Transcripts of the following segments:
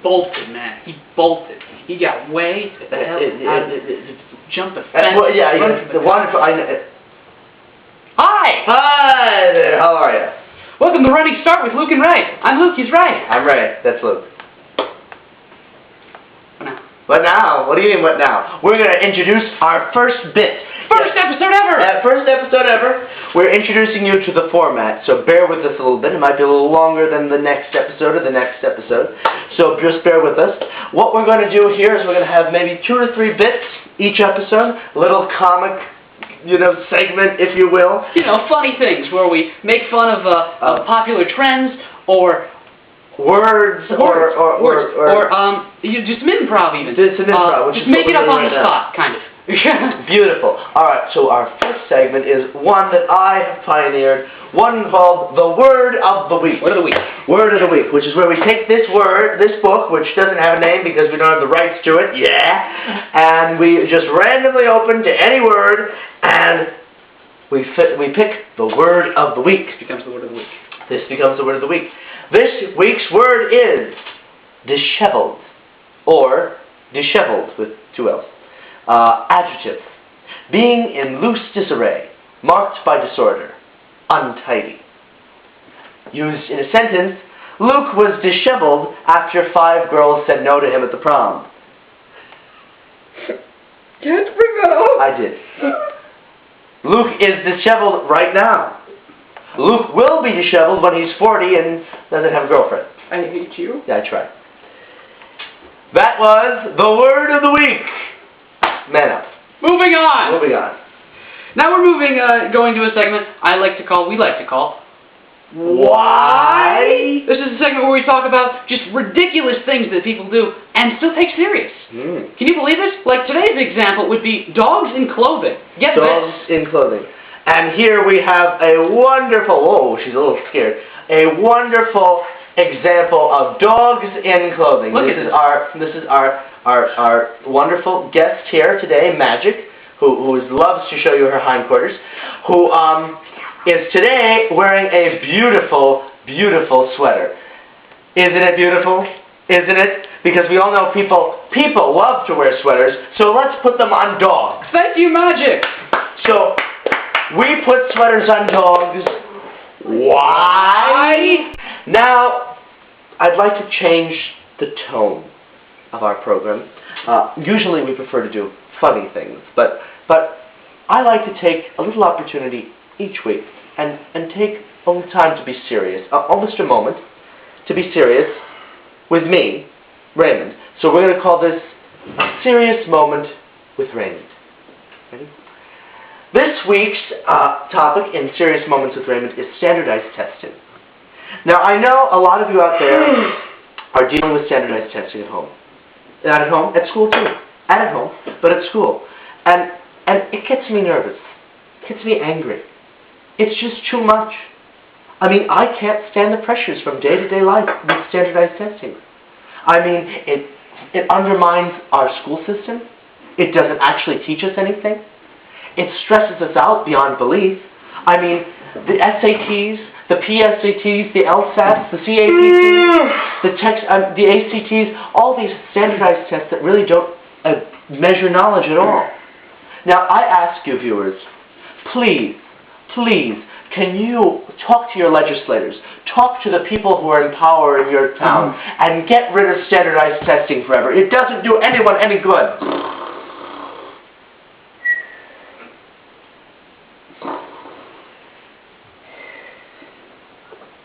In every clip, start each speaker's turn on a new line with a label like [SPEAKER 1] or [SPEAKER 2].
[SPEAKER 1] Bolted, man. He bolted. He got way the hell out of jumped the fence.
[SPEAKER 2] Well, yeah, the wonderful.
[SPEAKER 1] Hi!
[SPEAKER 2] Hi there, how are you?
[SPEAKER 1] Welcome to Running Start with Luke and Ray. I'm Luke, he's Ray.
[SPEAKER 2] I'm Ray, that's Luke.
[SPEAKER 1] What now?
[SPEAKER 2] What now? What do you mean, what now? We're going to introduce our first bit.
[SPEAKER 1] First episode ever!
[SPEAKER 2] First episode ever. We're introducing you to the format, so bear with us a little bit. It might be a little longer than the next episode or the next episode, so just bear with us. What we're going to do here is we're going to have maybe 2 or 3 bits each episode, a little comic, segment, if you will.
[SPEAKER 1] Funny things where we make fun of popular trends or
[SPEAKER 2] words or
[SPEAKER 1] just some improv even.
[SPEAKER 2] Some improv,
[SPEAKER 1] just make it up on the spot, kind of.
[SPEAKER 2] Beautiful. Alright, so our first segment is one that I have pioneered, one called The Word of the Week.
[SPEAKER 1] Word of the Week.
[SPEAKER 2] Word of the Week, which is where we take this book, which doesn't have a name because we don't have the rights to it, and we just randomly open to any word, and we pick the Word of the Week.
[SPEAKER 1] This becomes the Word of the Week.
[SPEAKER 2] This becomes the Word of the Week. This week's word is disheveled, or disheveled with 2 L's. Adjective, being in loose disarray, marked by disorder, untidy. Used in a sentence, Luke was disheveled after 5 girls said no to him at the prom.
[SPEAKER 1] You had to bring that up.
[SPEAKER 2] I did. Luke is disheveled right now. Luke will be disheveled when he's 40 and doesn't have a girlfriend.
[SPEAKER 1] I hate you.
[SPEAKER 2] Yeah, I tried. That was the Word of the Week. Man up.
[SPEAKER 1] Moving on.
[SPEAKER 2] Moving on.
[SPEAKER 1] Now we're going to a segment we like to call
[SPEAKER 2] Why?
[SPEAKER 1] This is a segment where we talk about just ridiculous things that people do and still take serious. Can you believe this? Like today's example would be dogs in clothing. Get
[SPEAKER 2] dogs in clothing. And here we have a wonderful, she's a little scared, a wonderful example of dogs in clothing. This is our wonderful guest here today, Magic, who loves to show you her hindquarters, who is today wearing a beautiful, beautiful sweater. Isn't it beautiful? Isn't it? Because we all know people love to wear sweaters, so let's put them on dogs.
[SPEAKER 1] Thank you, Magic.
[SPEAKER 2] So we put sweaters on dogs. Why? Now, I'd like to change the tone of our program. Usually we prefer to do funny things, but I like to take a little opportunity each week and take a little time to be serious, almost a moment, to be serious with me, Raymond. So we're going to call this A Serious Moment with Raymond. Ready? This week's topic in Serious Moments with Raymond is standardized testing. Now, I know a lot of you out there are dealing with standardized testing at home. Not at home, at school too. And at home, but at school. And it gets me nervous. It gets me angry. It's just too much. I mean, I can't stand the pressures from day-to-day life with standardized testing. I mean, it undermines our school system. It doesn't actually teach us anything. It stresses us out beyond belief. I mean, the SATs, the PSATs, the LSATs, the CAPTs, the ACTs, all these standardized tests that really don't measure knowledge at all. Now, I ask you, viewers, please, can you talk to your legislators, talk to the people who are in power in your town, and get rid of standardized testing forever? It doesn't do anyone any good.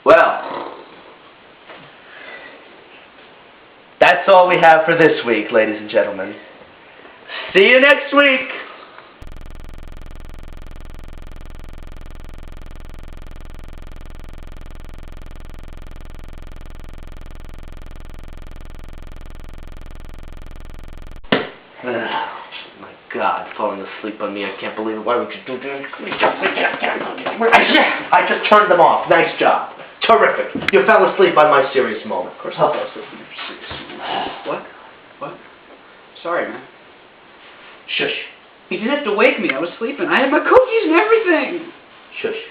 [SPEAKER 2] Well, that's all we have for this week, ladies and gentlemen. See you next week! My God, falling asleep on me. I can't believe it. Why would you do this? I just turned them off. Nice job. Terrific. You fell asleep on my serious moment. Of course I fell asleep on your serious moment.
[SPEAKER 1] What? What? Sorry, man.
[SPEAKER 2] Shush.
[SPEAKER 1] You didn't have to wake me. I was sleeping. I had my cookies and everything.
[SPEAKER 2] Shush.